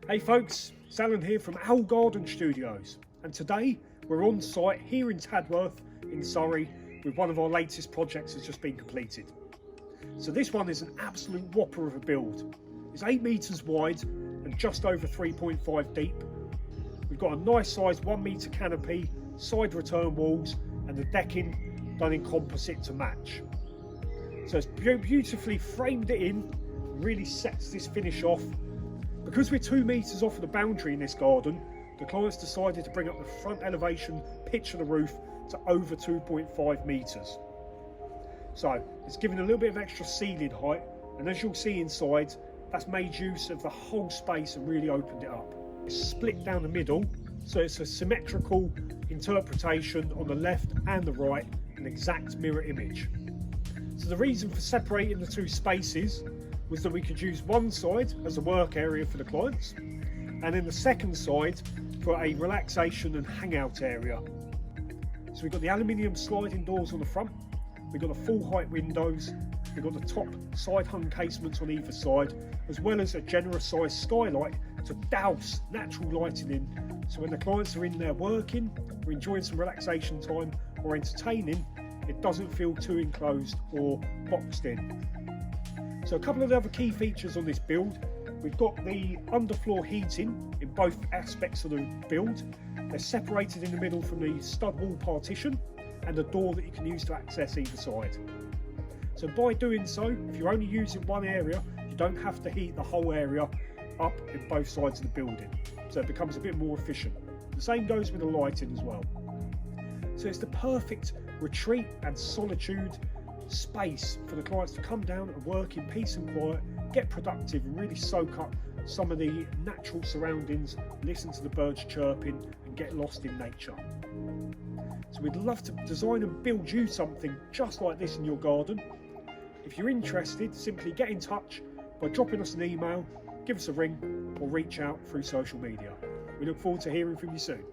Hey folks, it's Alan here from Owl Garden Studios, and today we're on site here in Tadworth in Surrey with one of our latest projects that's just been completed. So this one is an absolute whopper of a build. It's 8 metres wide and just over 3.5 deep. We've got a nice sized 1 metre canopy, side return walls and the decking done in composite to match. So it's beautifully framed it in, really sets this finish off. Because we're 2 metres off of the boundary in this garden, the clients decided to bring up the front elevation pitch of the roof to over 2.5 metres. So it's given a little bit of extra ceiling height, and as you'll see inside, that's made use of the whole space and really opened it up. It's split down the middle, so it's a symmetrical interpretation on the left and the right, an exact mirror image. So the reason for separating the two spaces was that we could use one side as a work area for the clients, and then the second side for a relaxation and hangout area. So we've got the aluminium sliding doors on the front, we've got the full height windows, we've got the top side hung casements on either side, as well as a generous sized skylight to douse natural lighting in, so when the clients are in there working or enjoying some relaxation time or entertaining, it doesn't feel too enclosed or boxed in. So a couple of the other key features on this build, we've got the underfloor heating in both aspects of the build. They're separated in the middle from the stud wall partition and a door that you can use to access either side. So by doing so, if you're only using one area, you don't have to heat the whole area up in both sides of the building. So it becomes a bit more efficient. The same goes with the lighting as well. So it's the perfect retreat and solitude space for the clients to come down and work in peace and quiet, get productive and really soak up some of the natural surroundings, listen to the birds chirping and get lost in nature. So we'd love to design and build you something just like this in your garden. If you're interested, simply get in touch by dropping us an email, give us a ring or reach out through social media. We look forward to hearing from you soon.